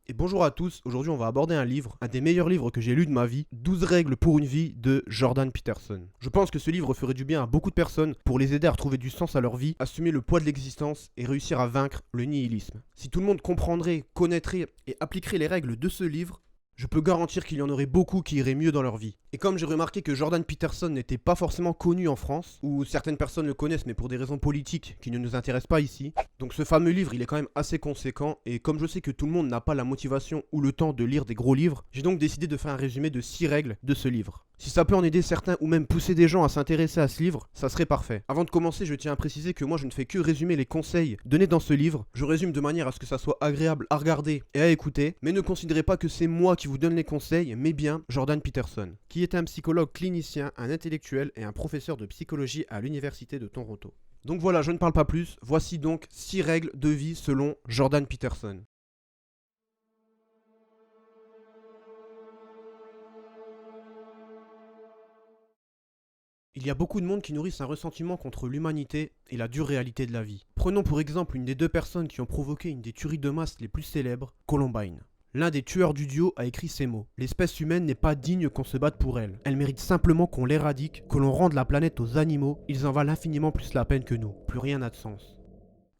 Et bonjour à tous, aujourd'hui on va aborder un livre, un des meilleurs livres que j'ai lu de ma vie, 12 règles pour une vie de Jordan Peterson. Je pense que ce livre ferait du bien à beaucoup de personnes pour les aider à retrouver du sens à leur vie, assumer le poids de l'existence et réussir à vaincre le nihilisme. Si tout le monde comprendrait, connaîtrait et appliquerait les règles de ce livre, je peux garantir qu'il y en aurait beaucoup qui iraient mieux dans leur vie. Et comme j'ai remarqué que Jordan Peterson n'était pas forcément connu en France, ou certaines personnes le connaissent mais pour des raisons politiques qui ne nous intéressent pas ici, donc ce fameux livre il est quand même assez conséquent, et comme je sais que tout le monde n'a pas la motivation ou le temps de lire des gros livres, j'ai donc décidé de faire un résumé de 6 règles de ce livre. Si ça peut en aider certains ou même pousser des gens à s'intéresser à ce livre, ça serait parfait. Avant de commencer, je tiens à préciser que moi je ne fais que résumer les conseils donnés dans ce livre. Je résume de manière à ce que ça soit agréable à regarder et à écouter, mais ne considérez pas que c'est moi qui vous donne les conseils, mais bien Jordan Peterson, qui est un psychologue clinicien, un intellectuel et un professeur de psychologie à l'université de Toronto. Donc voilà, je ne parle pas plus, voici donc 6 règles de vie selon Jordan Peterson. Il y a beaucoup de monde qui nourrissent un ressentiment contre l'humanité et la dure réalité de la vie. Prenons pour exemple une des deux personnes qui ont provoqué une des tueries de masse les plus célèbres, Columbine. L'un des tueurs du duo a écrit ces mots: l'espèce humaine n'est pas digne qu'on se batte pour elle. Elle mérite simplement qu'on l'éradique, que l'on rende la planète aux animaux. Ils en valent infiniment plus la peine que nous. Plus rien n'a de sens.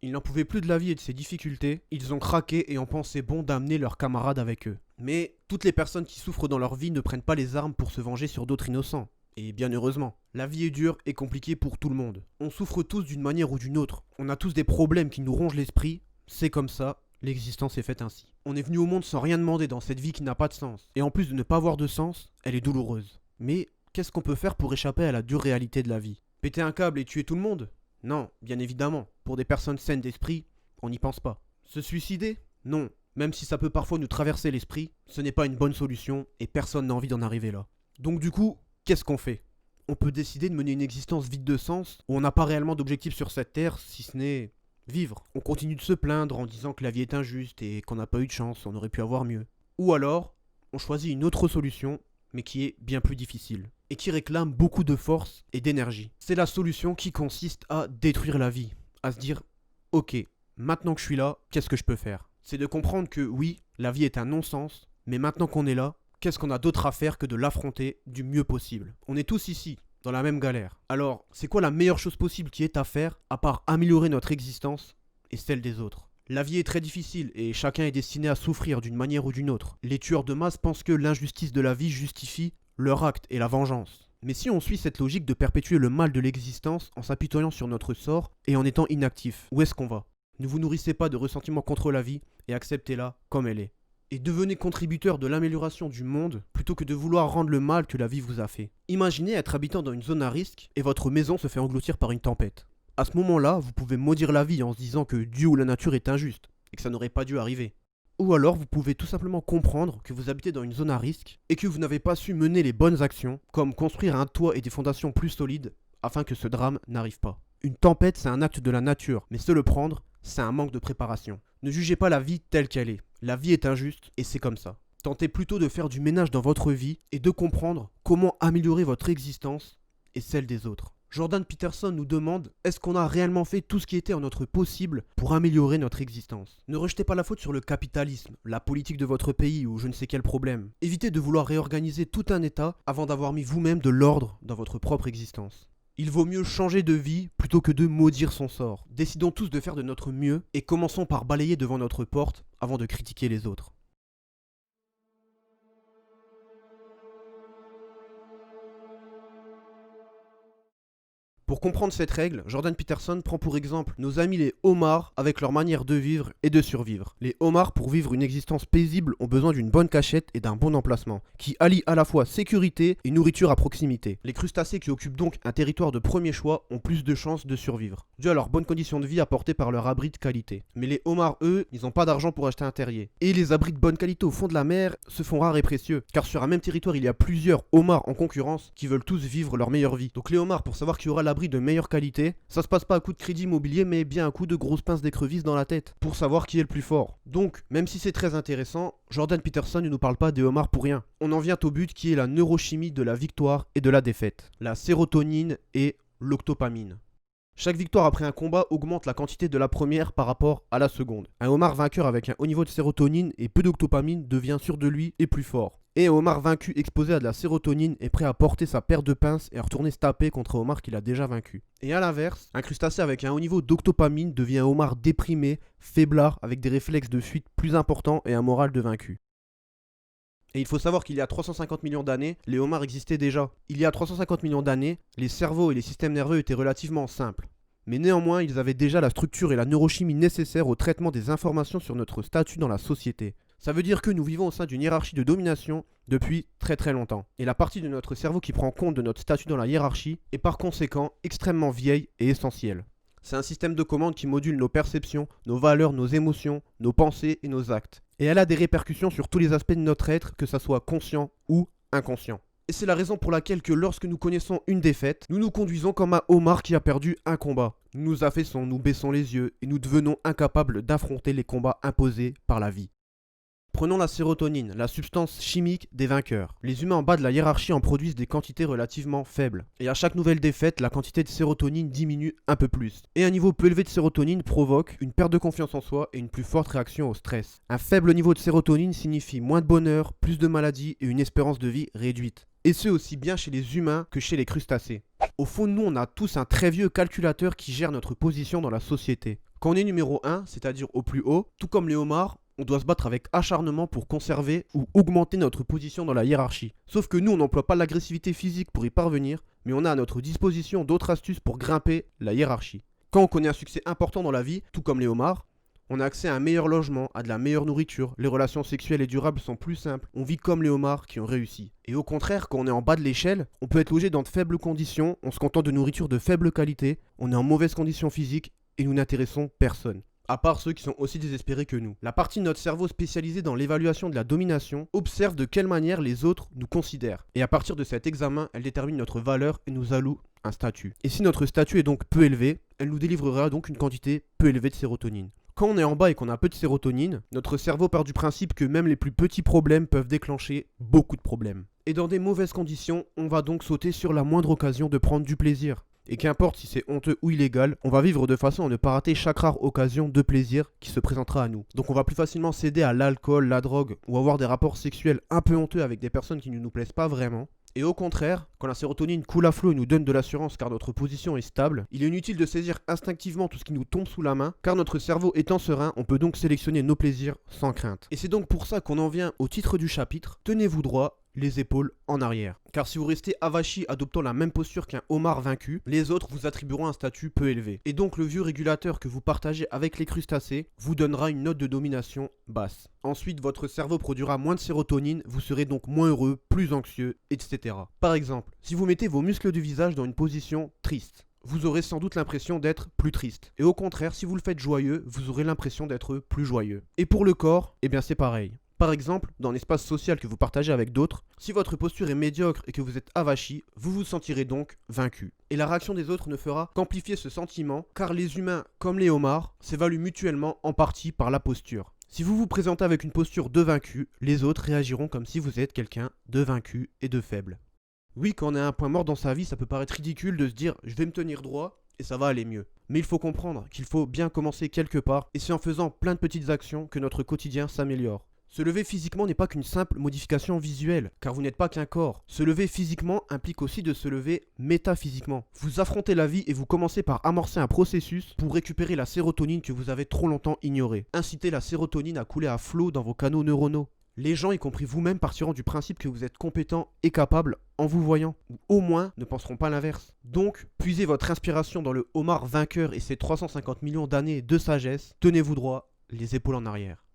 Ils n'en pouvaient plus de la vie et de ses difficultés. Ils ont craqué et ont pensé bon d'amener leurs camarades avec eux. Mais toutes les personnes qui souffrent dans leur vie ne prennent pas les armes pour se venger sur d'autres innocents. Et bien heureusement, la vie est dure et compliquée pour tout le monde. On souffre tous d'une manière ou d'une autre. On a tous des problèmes qui nous rongent l'esprit. C'est comme ça, l'existence est faite ainsi. On est venu au monde sans rien demander dans cette vie qui n'a pas de sens. Et en plus de ne pas avoir de sens, elle est douloureuse. Mais qu'est-ce qu'on peut faire pour échapper à la dure réalité de la vie? Péter un câble et tuer tout le monde? Non, bien évidemment. Pour des personnes saines d'esprit, on n'y pense pas. Se suicider? Non. Même si ça peut parfois nous traverser l'esprit, ce n'est pas une bonne solution et personne n'a envie d'en arriver là. Donc du coup, qu'est-ce qu'on fait? On peut décider de mener une existence vide de sens, où on n'a pas réellement d'objectif sur cette terre, si ce n'est vivre. On continue de se plaindre en disant que la vie est injuste et qu'on n'a pas eu de chance, on aurait pu avoir mieux. Ou alors, on choisit une autre solution, mais qui est bien plus difficile, et qui réclame beaucoup de force et d'énergie. C'est la solution qui consiste à détruire la vie, à se dire, ok, maintenant que je suis là, qu'est-ce que je peux faire? C'est de comprendre que oui, la vie est un non-sens, mais maintenant qu'on est là, qu'est-ce qu'on a d'autre à faire que de l'affronter du mieux possible? On est tous ici, dans la même galère. Alors, c'est quoi la meilleure chose possible qui est à faire, à part améliorer notre existence et celle des autres? La vie est très difficile et chacun est destiné à souffrir d'une manière ou d'une autre. Les tueurs de masse pensent que l'injustice de la vie justifie leur acte et la vengeance. Mais si on suit cette logique de perpétuer le mal de l'existence en s'apitoyant sur notre sort et en étant inactif, où est-ce qu'on va? Ne vous nourrissez pas de ressentiment contre la vie et acceptez-la comme elle est. Et devenez contributeur de l'amélioration du monde plutôt que de vouloir rendre le mal que la vie vous a fait. Imaginez être habitant dans une zone à risque et votre maison se fait engloutir par une tempête. À ce moment-là, vous pouvez maudire la vie en se disant que Dieu ou la nature est injuste et que ça n'aurait pas dû arriver. Ou alors vous pouvez tout simplement comprendre que vous habitez dans une zone à risque et que vous n'avez pas su mener les bonnes actions, comme construire un toit et des fondations plus solides afin que ce drame n'arrive pas. Une tempête, c'est un acte de la nature, mais se le prendre, c'est un manque de préparation. Ne jugez pas la vie telle qu'elle est. La vie est injuste et c'est comme ça. Tentez plutôt de faire du ménage dans votre vie et de comprendre comment améliorer votre existence et celle des autres. Jordan Peterson nous demande, est-ce qu'on a réellement fait tout ce qui était en notre possible pour améliorer notre existence? Ne rejetez pas la faute sur le capitalisme, la politique de votre pays ou je ne sais quel problème. Évitez de vouloir réorganiser tout un état avant d'avoir mis vous-même de l'ordre dans votre propre existence. Il vaut mieux changer de vie plutôt que de maudire son sort. Décidons tous de faire de notre mieux et commençons par balayer devant notre porte avant de critiquer les autres. Pour comprendre cette règle, Jordan Peterson prend pour exemple nos amis les homards avec leur manière de vivre et de survivre. Les homards, pour vivre une existence paisible, ont besoin d'une bonne cachette et d'un bon emplacement, qui allie à la fois sécurité et nourriture à proximité. Les crustacés qui occupent donc un territoire de premier choix ont plus de chances de survivre, dû à leurs bonnes conditions de vie apportées par leur abri de qualité. Mais les homards, eux, ils n'ont pas d'argent pour acheter un terrier. Et les abris de bonne qualité au fond de la mer se font rares et précieux, car sur un même territoire il y a plusieurs homards en concurrence qui veulent tous vivre leur meilleure vie. Donc les homards, pour savoir qui aura l'abri de meilleure qualité, ça se passe pas à coup de crédit immobilier mais bien à coup de grosses pinces d'écrevisses dans la tête pour savoir qui est le plus fort. Donc, même si c'est très intéressant, Jordan Peterson ne nous parle pas des homards pour rien. On en vient au but qui est la neurochimie de la victoire et de la défaite, la sérotonine et l'octopamine. Chaque victoire après un combat augmente la quantité de la première par rapport à la seconde. Un homard vainqueur avec un haut niveau de sérotonine et peu d'octopamine devient sûr de lui et plus fort. Et un homard vaincu exposé à de la sérotonine est prêt à porter sa paire de pinces et à retourner se taper contre un homard qu'il a déjà vaincu. Et à l'inverse, un crustacé avec un haut niveau d'octopamine devient un homard déprimé, faiblard, avec des réflexes de fuite plus importants et un moral de vaincu. Et il faut savoir qu'il y a 350 millions d'années, les homards existaient déjà. Il y a 350 millions d'années, les cerveaux et les systèmes nerveux étaient relativement simples. Mais néanmoins, ils avaient déjà la structure et la neurochimie nécessaires au traitement des informations sur notre statut dans la société. Ça veut dire que nous vivons au sein d'une hiérarchie de domination depuis très très longtemps. Et la partie de notre cerveau qui prend compte de notre statut dans la hiérarchie est par conséquent extrêmement vieille et essentielle. C'est un système de commande qui module nos perceptions, nos valeurs, nos émotions, nos pensées et nos actes. Et elle a des répercussions sur tous les aspects de notre être, que ça soit conscient ou inconscient. Et c'est la raison pour laquelle que lorsque nous connaissons une défaite, nous nous conduisons comme un homard qui a perdu un combat. Nous nous affaissons, nous baissons les yeux et nous devenons incapables d'affronter les combats imposés par la vie. Prenons la sérotonine, la substance chimique des vainqueurs. Les humains en bas de la hiérarchie en produisent des quantités relativement faibles. Et à chaque nouvelle défaite, la quantité de sérotonine diminue un peu plus. Et un niveau peu élevé de sérotonine provoque une perte de confiance en soi et une plus forte réaction au stress. Un faible niveau de sérotonine signifie moins de bonheur, plus de maladies et une espérance de vie réduite. Et ce aussi bien chez les humains que chez les crustacés. Au fond de nous, on a tous un très vieux calculateur qui gère notre position dans la société. Quand on est numéro 1, c'est-à-dire au plus haut, tout comme les homards, on doit se battre avec acharnement pour conserver ou augmenter notre position dans la hiérarchie. Sauf que nous, on n'emploie pas l'agressivité physique pour y parvenir, mais on a à notre disposition d'autres astuces pour grimper la hiérarchie. Quand on connaît un succès important dans la vie, tout comme les homards, on a accès à un meilleur logement, à de la meilleure nourriture, les relations sexuelles et durables sont plus simples, on vit comme les homards qui ont réussi. Et au contraire, quand on est en bas de l'échelle, on peut être logé dans de faibles conditions, on se contente de nourriture de faible qualité, on est en mauvaise condition physique et nous n'intéressons personne. À part ceux qui sont aussi désespérés que nous. La partie de notre cerveau spécialisée dans l'évaluation de la domination observe de quelle manière les autres nous considèrent. Et à partir de cet examen, elle détermine notre valeur et nous alloue un statut. Et si notre statut est donc peu élevé, elle nous délivrera donc une quantité peu élevée de sérotonine. Quand on est en bas et qu'on a peu de sérotonine, notre cerveau part du principe que même les plus petits problèmes peuvent déclencher beaucoup de problèmes. Et dans des mauvaises conditions, on va donc sauter sur la moindre occasion de prendre du plaisir. Et qu'importe si c'est honteux ou illégal, on va vivre de façon à ne pas rater chaque rare occasion de plaisir qui se présentera à nous. Donc on va plus facilement céder à l'alcool, la drogue ou avoir des rapports sexuels un peu honteux avec des personnes qui ne nous plaisent pas vraiment. Et au contraire, quand la sérotonine coule à flot et nous donne de l'assurance car notre position est stable, il est inutile de saisir instinctivement tout ce qui nous tombe sous la main, car notre cerveau étant serein, on peut donc sélectionner nos plaisirs sans crainte. Et c'est donc pour ça qu'on en vient au titre du chapitre, tenez-vous droit, les épaules en arrière. Car si vous restez avachi adoptant la même posture qu'un homard vaincu, les autres vous attribueront un statut peu élevé. Et donc le vieux régulateur que vous partagez avec les crustacés vous donnera une note de domination basse. Ensuite, votre cerveau produira moins de sérotonine, vous serez donc moins heureux, plus anxieux, etc. Par exemple, si vous mettez vos muscles du visage dans une position triste, vous aurez sans doute l'impression d'être plus triste. Et au contraire, si vous le faites joyeux, vous aurez l'impression d'être plus joyeux. Et pour le corps, eh bien c'est pareil. Par exemple, dans l'espace social que vous partagez avec d'autres, si votre posture est médiocre et que vous êtes avachi, vous vous sentirez donc vaincu. Et la réaction des autres ne fera qu'amplifier ce sentiment, car les humains, comme les homards, s'évaluent mutuellement en partie par la posture. Si vous vous présentez avec une posture de vaincu, les autres réagiront comme si vous êtes quelqu'un de vaincu et de faible. Oui, quand on est à un point mort dans sa vie, ça peut paraître ridicule de se dire « je vais me tenir droit » et ça va aller mieux. Mais il faut comprendre qu'il faut bien commencer quelque part, et c'est en faisant plein de petites actions que notre quotidien s'améliore. Se lever physiquement n'est pas qu'une simple modification visuelle, car vous n'êtes pas qu'un corps. Se lever physiquement implique aussi de se lever métaphysiquement. Vous affrontez la vie et vous commencez par amorcer un processus pour récupérer la sérotonine que vous avez trop longtemps ignorée. Incitez la sérotonine à couler à flot dans vos canaux neuronaux. Les gens, y compris vous-même, partiront du principe que vous êtes compétent et capable en vous voyant, ou au moins ne penseront pas l'inverse. Donc, puisez votre inspiration dans le homard vainqueur et ses 350 millions d'années de sagesse. Tenez-vous droit, les épaules en arrière.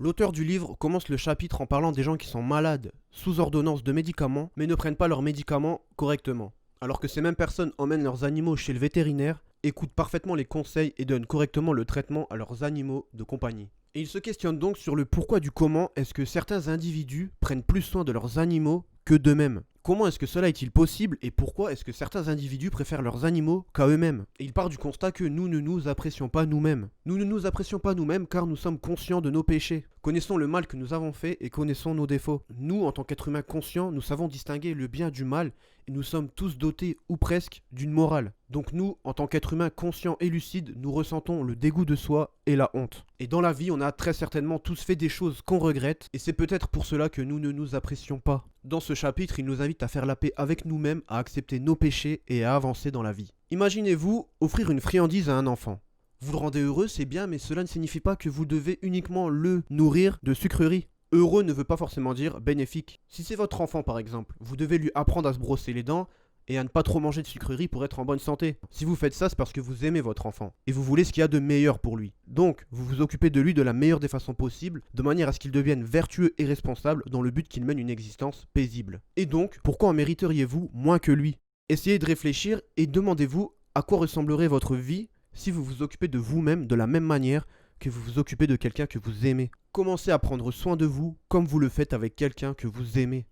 L'auteur du livre commence le chapitre en parlant des gens qui sont malades sous ordonnance de médicaments, mais ne prennent pas leurs médicaments correctement. Alors que ces mêmes personnes emmènent leurs animaux chez le vétérinaire, écoutent parfaitement les conseils et donnent correctement le traitement à leurs animaux de compagnie. Et il se questionne donc sur le pourquoi du comment est-ce que certains individus prennent plus soin de leurs animaux que d'eux-mêmes. Comment est-ce que cela est-il possible et pourquoi est-ce que certains individus préfèrent leurs animaux qu'à eux-mêmes? Et il part du constat que nous ne nous apprécions pas nous-mêmes. Nous ne nous apprécions pas nous-mêmes car nous sommes conscients de nos péchés. Connaissons le mal que nous avons fait et connaissons nos défauts. Nous, en tant qu'êtres humains conscients, nous savons distinguer le bien du mal et nous sommes tous dotés, ou presque, d'une morale. Donc nous, en tant qu'êtres humains conscients et lucides, nous ressentons le dégoût de soi et la honte. Et dans la vie, on a très certainement tous fait des choses qu'on regrette, et c'est peut-être pour cela que nous ne nous apprécions pas. Dans ce chapitre, il nous invite à faire la paix avec nous-mêmes, à accepter nos péchés et à avancer dans la vie. Imaginez-vous offrir une friandise à un enfant. Vous le rendez heureux, c'est bien, mais cela ne signifie pas que vous devez uniquement le nourrir de sucreries. Heureux ne veut pas forcément dire bénéfique. Si c'est votre enfant par exemple, vous devez lui apprendre à se brosser les dents et à ne pas trop manger de sucreries pour être en bonne santé. Si vous faites ça, c'est parce que vous aimez votre enfant et vous voulez ce qu'il y a de meilleur pour lui. Donc, vous vous occupez de lui de la meilleure des façons possibles, de manière à ce qu'il devienne vertueux et responsable dans le but qu'il mène une existence paisible. Et donc, pourquoi en mériteriez-vous moins que lui? Essayez de réfléchir et demandez-vous à quoi ressemblerait votre vie si vous vous occupez de vous-même de la même manière que vous vous occupez de quelqu'un que vous aimez. Commencez à prendre soin de vous comme vous le faites avec quelqu'un que vous aimez.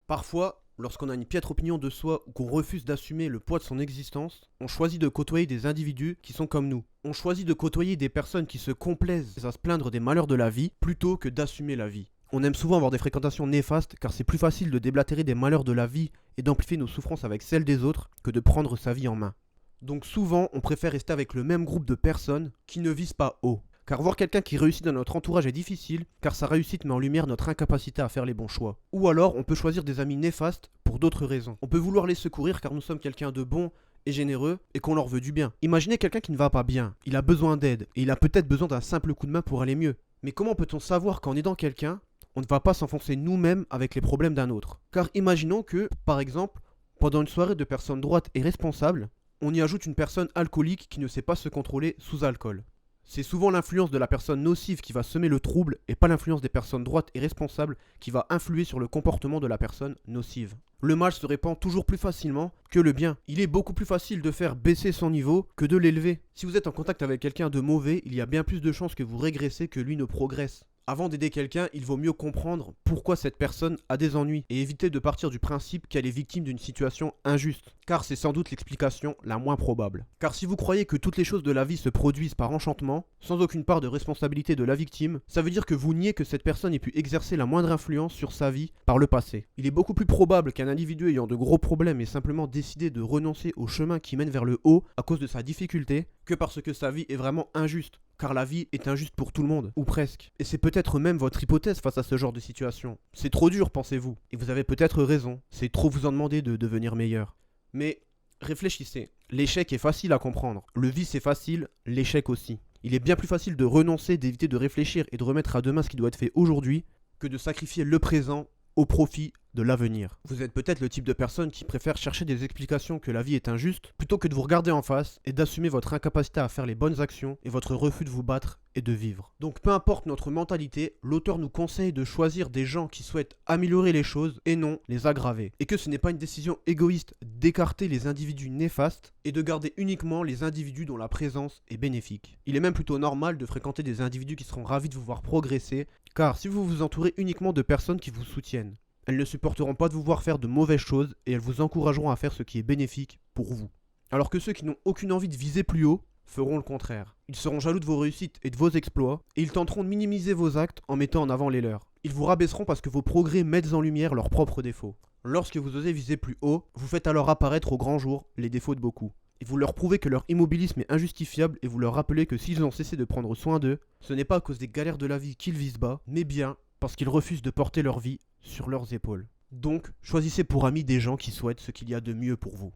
Parfois, lorsqu'on a une piètre opinion de soi ou qu'on refuse d'assumer le poids de son existence, on choisit de côtoyer des individus qui sont comme nous. On choisit de côtoyer des personnes qui se complaisent à se plaindre des malheurs de la vie plutôt que d'assumer la vie. On aime souvent avoir des fréquentations néfastes car c'est plus facile de déblatérer des malheurs de la vie et d'amplifier nos souffrances avec celles des autres que de prendre sa vie en main. Donc souvent, on préfère rester avec le même groupe de personnes qui ne visent pas haut. Car voir quelqu'un qui réussit dans notre entourage est difficile, car sa réussite met en lumière notre incapacité à faire les bons choix. Ou alors, on peut choisir des amis néfastes pour d'autres raisons. On peut vouloir les secourir car nous sommes quelqu'un de bon et généreux et qu'on leur veut du bien. Imaginez quelqu'un qui ne va pas bien, il a besoin d'aide et il a peut-être besoin d'un simple coup de main pour aller mieux. Mais comment peut-on savoir qu'en aidant quelqu'un, on ne va pas s'enfoncer nous-mêmes avec les problèmes d'un autre? Car imaginons que, par exemple, pendant une soirée de personnes droites et responsables, on y ajoute une personne alcoolique qui ne sait pas se contrôler sous alcool. C'est souvent l'influence de la personne nocive qui va semer le trouble et pas l'influence des personnes droites et responsables qui va influer sur le comportement de la personne nocive. Le mal se répand toujours plus facilement que le bien. Il est beaucoup plus facile de faire baisser son niveau que de l'élever. Si vous êtes en contact avec quelqu'un de mauvais, il y a bien plus de chances que vous régressez que lui ne progresse. Avant d'aider quelqu'un, il vaut mieux comprendre pourquoi cette personne a des ennuis et éviter de partir du principe qu'elle est victime d'une situation injuste, car c'est sans doute l'explication la moins probable. Car si vous croyez que toutes les choses de la vie se produisent par enchantement, sans aucune part de responsabilité de la victime, ça veut dire que vous niez que cette personne ait pu exercer la moindre influence sur sa vie par le passé. Il est beaucoup plus probable qu'un individu ayant de gros problèmes ait simplement décidé de renoncer au chemin qui mène vers le haut à cause de sa difficulté, que parce que sa vie est vraiment injuste. Car la vie est injuste pour tout le monde, ou presque. Et c'est peut-être même votre hypothèse face à ce genre de situation. C'est trop dur, pensez-vous. Et vous avez peut-être raison, c'est trop vous en demander de devenir meilleur. Mais réfléchissez, l'échec est facile à comprendre. Le vice est facile, l'échec aussi. Il est bien plus facile de renoncer, d'éviter de réfléchir et de remettre à demain ce qui doit être fait aujourd'hui, que de sacrifier le présent au profit de l'avenir. Vous êtes peut-être le type de personne qui préfère chercher des explications que la vie est injuste, plutôt que de vous regarder en face et d'assumer votre incapacité à faire les bonnes actions et votre refus de vous battre et de vivre. Donc peu importe notre mentalité, l'auteur nous conseille de choisir des gens qui souhaitent améliorer les choses et non les aggraver. Et que ce n'est pas une décision égoïste d'écarter les individus néfastes et de garder uniquement les individus dont la présence est bénéfique. Il est même plutôt normal de fréquenter des individus qui seront ravis de vous voir progresser, car si vous vous entourez uniquement de personnes qui vous soutiennent, elles ne supporteront pas de vous voir faire de mauvaises choses et elles vous encourageront à faire ce qui est bénéfique pour vous. Alors que ceux qui n'ont aucune envie de viser plus haut feront le contraire. Ils seront jaloux de vos réussites et de vos exploits et ils tenteront de minimiser vos actes en mettant en avant les leurs. Ils vous rabaisseront parce que vos progrès mettent en lumière leurs propres défauts. Lorsque vous osez viser plus haut, vous faites alors apparaître au grand jour les défauts de beaucoup. Et vous leur prouvez que leur immobilisme est injustifiable et vous leur rappelez que s'ils ont cessé de prendre soin d'eux, ce n'est pas à cause des galères de la vie qu'ils visent bas, mais bien parce qu'ils refusent de porter leur vie sur leurs épaules. Donc, choisissez pour amis des gens qui souhaitent ce qu'il y a de mieux pour vous.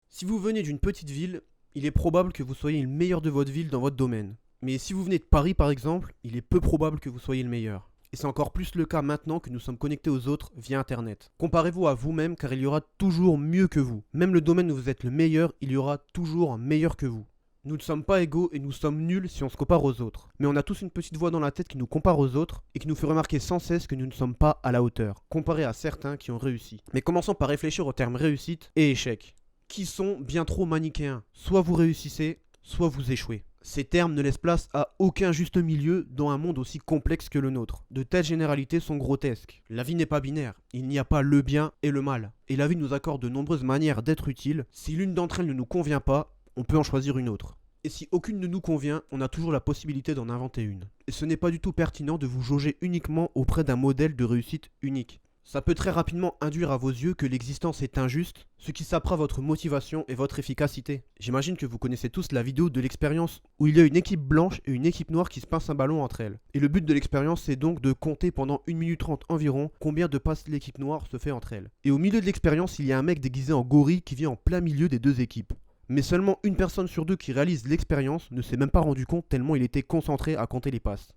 Si vous venez d'une petite ville, il est probable que vous soyez le meilleur de votre ville dans votre domaine. Mais si vous venez de Paris par exemple, il est peu probable que vous soyez le meilleur. Et c'est encore plus le cas maintenant que nous sommes connectés aux autres via Internet. Comparez-vous à vous-même car il y aura toujours mieux que vous. Même le domaine où vous êtes le meilleur, il y aura toujours meilleur que vous. Nous ne sommes pas égaux et nous sommes nuls si on se compare aux autres. Mais on a tous une petite voix dans la tête qui nous compare aux autres et qui nous fait remarquer sans cesse que nous ne sommes pas à la hauteur, comparé à certains qui ont réussi. Mais commençons par réfléchir aux termes réussite et échec, qui sont bien trop manichéens. Soit vous réussissez, soit vous échouez. Ces termes ne laissent place à aucun juste milieu dans un monde aussi complexe que le nôtre. De telles généralités sont grotesques. La vie n'est pas binaire, il n'y a pas le bien et le mal. Et la vie nous accorde de nombreuses manières d'être utiles. Si l'une d'entre elles ne nous convient pas, on peut en choisir une autre. Et si aucune ne nous convient, on a toujours la possibilité d'en inventer une. Et ce n'est pas du tout pertinent de vous jauger uniquement auprès d'un modèle de réussite unique. Ça peut très rapidement induire à vos yeux que l'existence est injuste, ce qui sapera votre motivation et votre efficacité. J'imagine que vous connaissez tous la vidéo de l'expérience où il y a une équipe blanche et une équipe noire qui se pincent un ballon entre elles. Et le but de l'expérience c'est donc de compter pendant 1 minute 30 environ combien de passes l'équipe noire se fait entre elles. Et au milieu de l'expérience, il y a un mec déguisé en gorille qui vient en plein milieu des deux équipes. Mais seulement une personne sur deux qui réalise l'expérience ne s'est même pas rendu compte tellement il était concentré à compter les passes.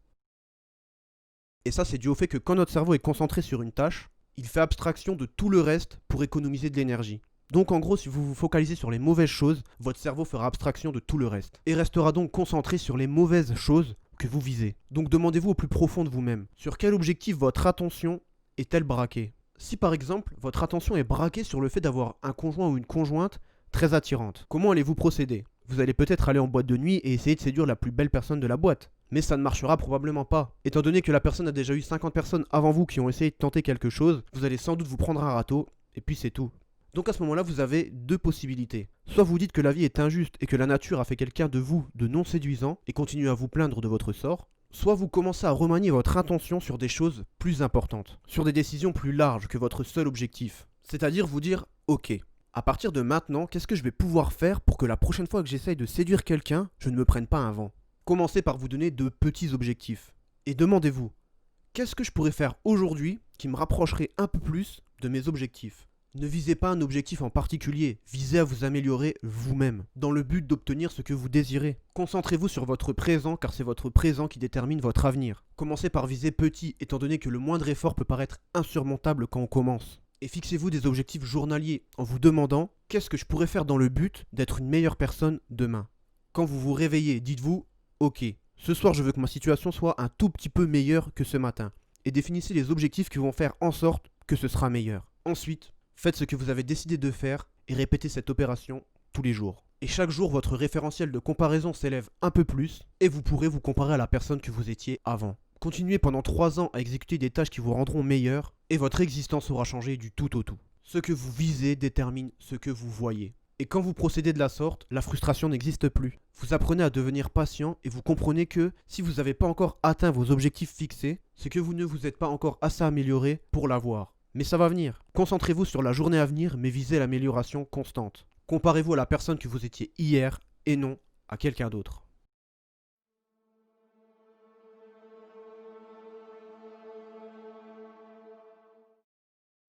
Et ça c'est dû au fait que quand notre cerveau est concentré sur une tâche, il fait abstraction de tout le reste pour économiser de l'énergie. Donc en gros, si vous vous focalisez sur les mauvaises choses, votre cerveau fera abstraction de tout le reste. Et restera donc concentré sur les mauvaises choses que vous visez. Donc demandez-vous au plus profond de vous-même, sur quel objectif votre attention est-elle braquée? Si par exemple, votre attention est braquée sur le fait d'avoir un conjoint ou une conjointe très attirante, comment allez-vous procéder? Vous allez peut-être aller en boîte de nuit et essayer de séduire la plus belle personne de la boîte. Mais ça ne marchera probablement pas. Étant donné que la personne a déjà eu 50 personnes avant vous qui ont essayé de tenter quelque chose, vous allez sans doute vous prendre un râteau, et puis c'est tout. Donc à ce moment-là, vous avez deux possibilités. Soit vous dites que la vie est injuste et que la nature a fait quelqu'un de vous de non séduisant et continuez à vous plaindre de votre sort. Soit vous commencez à remanier votre intention sur des choses plus importantes, sur des décisions plus larges que votre seul objectif. C'est-à-dire vous dire, ok, à partir de maintenant, qu'est-ce que je vais pouvoir faire pour que la prochaine fois que j'essaye de séduire quelqu'un, je ne me prenne pas un vent? Commencez par vous donner de petits objectifs. Et demandez-vous, qu'est-ce que je pourrais faire aujourd'hui qui me rapprocherait un peu plus de mes objectifs? Ne visez pas un objectif en particulier, visez à vous améliorer vous-même, dans le but d'obtenir ce que vous désirez. Concentrez-vous sur votre présent car c'est votre présent qui détermine votre avenir. Commencez par viser petit étant donné que le moindre effort peut paraître insurmontable quand on commence. Et fixez-vous des objectifs journaliers en vous demandant qu'est-ce que je pourrais faire dans le but d'être une meilleure personne demain. Quand vous vous réveillez, dites-vous ok, ce soir je veux que ma situation soit un tout petit peu meilleure que ce matin. Et définissez les objectifs qui vont faire en sorte que ce sera meilleur. Ensuite, faites ce que vous avez décidé de faire et répétez cette opération tous les jours. Et chaque jour, votre référentiel de comparaison s'élève un peu plus et vous pourrez vous comparer à la personne que vous étiez avant. Continuez pendant 3 ans à exécuter des tâches qui vous rendront meilleur et votre existence aura changé du tout au tout. Ce que vous visez détermine ce que vous voyez. Et quand vous procédez de la sorte, la frustration n'existe plus. Vous apprenez à devenir patient et vous comprenez que si vous n'avez pas encore atteint vos objectifs fixés, c'est que vous ne vous êtes pas encore assez amélioré pour l'avoir. Mais ça va venir. Concentrez-vous sur la journée à venir mais visez l'amélioration constante. Comparez-vous à la personne que vous étiez hier et non à quelqu'un d'autre.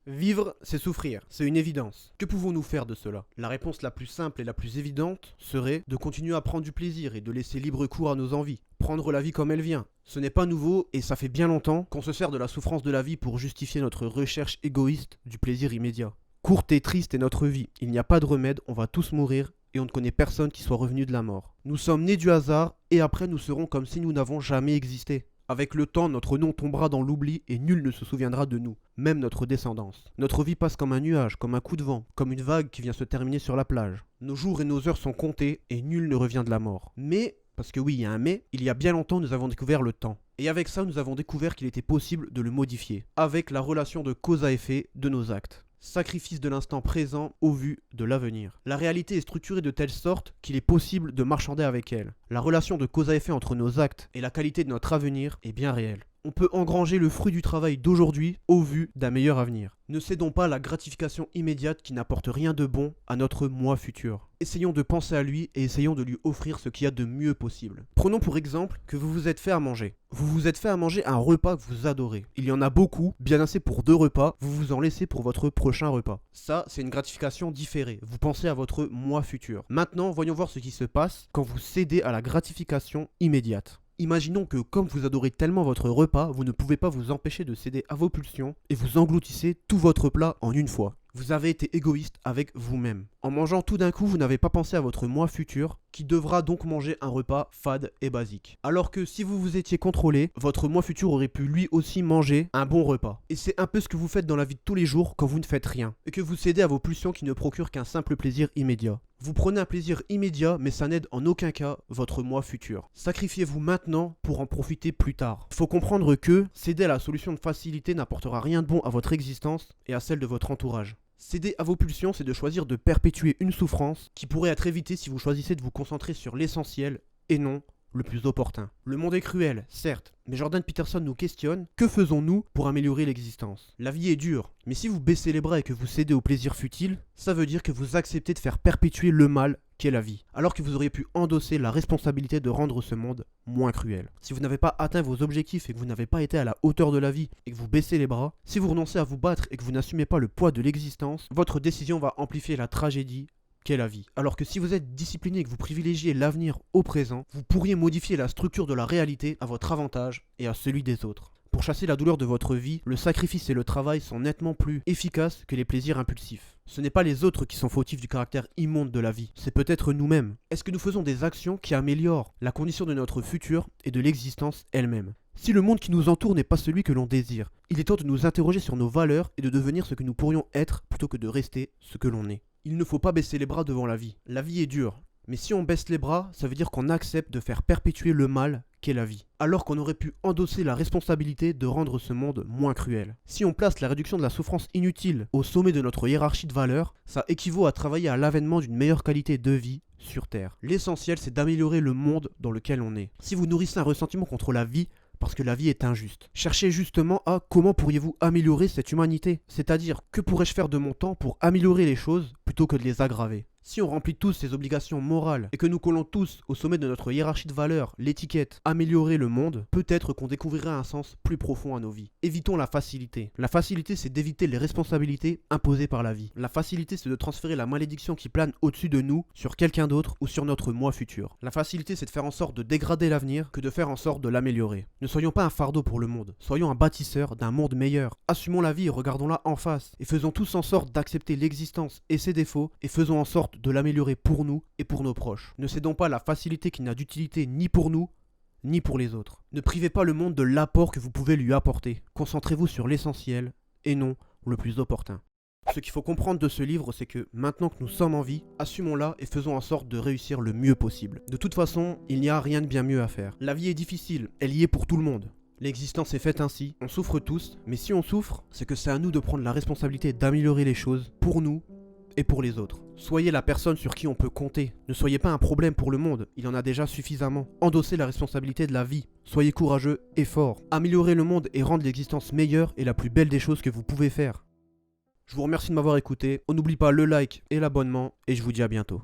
Vivre, c'est souffrir, c'est une évidence. Que pouvons-nous faire de cela? La réponse la plus simple et la plus évidente serait de continuer à prendre du plaisir et de laisser libre cours à nos envies. Prendre la vie comme elle vient. Ce n'est pas nouveau et ça fait bien longtemps qu'on se sert de la souffrance de la vie pour justifier notre recherche égoïste du plaisir immédiat. Courte et triste est notre vie, il n'y a pas de remède, on va tous mourir et on ne connaît personne qui soit revenu de la mort. Nous sommes nés du hasard et après nous serons comme si nous n'avons jamais existé. Avec le temps, notre nom tombera dans l'oubli et nul ne se souviendra de nous, même notre descendance. Notre vie passe comme un nuage, comme un coup de vent, comme une vague qui vient se terminer sur la plage. Nos jours et nos heures sont comptés et nul ne revient de la mort. Mais, parce que oui, il y a un mais, il y a bien longtemps nous avons découvert le temps. Et avec ça, nous avons découvert qu'il était possible de le modifier, avec la relation de cause à effet de nos actes. Sacrifice de l'instant présent au vu de l'avenir. La réalité est structurée de telle sorte qu'il est possible de marchander avec elle. La relation de cause à effet entre nos actes et la qualité de notre avenir est bien réelle. On peut engranger le fruit du travail d'aujourd'hui au vu d'un meilleur avenir. Ne cédons pas à la gratification immédiate qui n'apporte rien de bon à notre moi futur. Essayons de penser à lui et essayons de lui offrir ce qu'il y a de mieux possible. Prenons pour exemple que vous vous êtes fait à manger. Vous vous êtes fait à manger un repas que vous adorez. Il y en a beaucoup, bien assez pour 2 repas, vous vous en laissez pour votre prochain repas. Ça, c'est une gratification différée. Vous pensez à votre moi futur. Maintenant, voyons voir ce qui se passe quand vous cédez à la gratification immédiate. Imaginons que comme vous adorez tellement votre repas, vous ne pouvez pas vous empêcher de céder à vos pulsions et vous engloutissez tout votre plat en une fois. Vous avez été égoïste avec vous-même. En mangeant tout d'un coup, vous n'avez pas pensé à votre moi futur, qui devra donc manger un repas fade et basique. Alors que si vous vous étiez contrôlé, votre moi futur aurait pu lui aussi manger un bon repas. Et c'est un peu ce que vous faites dans la vie de tous les jours quand vous ne faites rien, et que vous cédez à vos pulsions qui ne procurent qu'un simple plaisir immédiat. Vous prenez un plaisir immédiat, mais ça n'aide en aucun cas votre moi futur. Sacrifiez-vous maintenant pour en profiter plus tard. Il faut comprendre que céder à la solution de facilité n'apportera rien de bon à votre existence et à celle de votre entourage. Céder à vos pulsions, c'est de choisir de perpétuer une souffrance qui pourrait être évitée si vous choisissez de vous concentrer sur l'essentiel et non le plus opportun. Le monde est cruel, certes, mais Jordan Peterson nous questionne, que faisons-nous pour améliorer l'existence? La vie est dure, mais si vous baissez les bras et que vous cédez au plaisir futile, ça veut dire que vous acceptez de faire perpétuer le mal qu'est la vie, alors que vous auriez pu endosser la responsabilité de rendre ce monde moins cruel. Si vous n'avez pas atteint vos objectifs et que vous n'avez pas été à la hauteur de la vie et que vous baissez les bras, si vous renoncez à vous battre et que vous n'assumez pas le poids de l'existence, votre décision va amplifier la tragédie qu'est la vie. Alors que si vous êtes discipliné et que vous privilégiez l'avenir au présent, vous pourriez modifier la structure de la réalité à votre avantage et à celui des autres. Pour chasser la douleur de votre vie, le sacrifice et le travail sont nettement plus efficaces que les plaisirs impulsifs. Ce n'est pas les autres qui sont fautifs du caractère immonde de la vie, c'est peut-être nous-mêmes. Est-ce que nous faisons des actions qui améliorent la condition de notre futur et de l'existence elle-même? Si le monde qui nous entoure n'est pas celui que l'on désire, il est temps de nous interroger sur nos valeurs et de devenir ce que nous pourrions être plutôt que de rester ce que l'on est. Il ne faut pas baisser les bras devant la vie. La vie est dure. Mais si on baisse les bras, ça veut dire qu'on accepte de faire perpétuer le mal qu'est la vie. Alors qu'on aurait pu endosser la responsabilité de rendre ce monde moins cruel. Si on place la réduction de la souffrance inutile au sommet de notre hiérarchie de valeurs, ça équivaut à travailler à l'avènement d'une meilleure qualité de vie sur Terre. L'essentiel, c'est d'améliorer le monde dans lequel on est. Si vous nourrissez un ressentiment contre la vie, parce que la vie est injuste. Cherchez justement à comment pourriez-vous améliorer cette humanité, c'est-à-dire que pourrais-je faire de mon temps pour améliorer les choses plutôt que de les aggraver. Si on remplit tous ces obligations morales et que nous collons tous au sommet de notre hiérarchie de valeurs l'étiquette « améliorer le monde », peut-être qu'on découvrira un sens plus profond à nos vies. Évitons la facilité. La facilité, c'est d'éviter les responsabilités imposées par la vie. La facilité, c'est de transférer la malédiction qui plane au-dessus de nous sur quelqu'un d'autre ou sur notre moi futur. La facilité, c'est de faire en sorte de dégrader l'avenir que de faire en sorte de l'améliorer. Ne soyons pas un fardeau pour le monde. Soyons un bâtisseur d'un monde meilleur. Assumons la vie et regardons-la en face. Et faisons tous en sorte d'accepter l'existence et ses défauts et faisons en sorte de l'améliorer pour nous et pour nos proches. Ne cédons pas à la facilité qui n'a d'utilité ni pour nous, ni pour les autres. Ne privez pas le monde de l'apport que vous pouvez lui apporter. Concentrez-vous sur l'essentiel et non le plus opportun. Ce qu'il faut comprendre de ce livre, c'est que maintenant que nous sommes en vie, assumons-la et faisons en sorte de réussir le mieux possible. De toute façon, il n'y a rien de bien mieux à faire. La vie est difficile, elle y est pour tout le monde. L'existence est faite ainsi, on souffre tous, mais si on souffre, c'est que c'est à nous de prendre la responsabilité d'améliorer les choses pour nous et pour les autres. Soyez la personne sur qui on peut compter. Ne soyez pas un problème pour le monde, il en a déjà suffisamment. Endossez la responsabilité de la vie. Soyez courageux et fort. Améliorer le monde et rendre l'existence meilleure est la plus belle des choses que vous pouvez faire. Je vous remercie de m'avoir écouté. On n'oublie pas le like et l'abonnement et je vous dis à bientôt.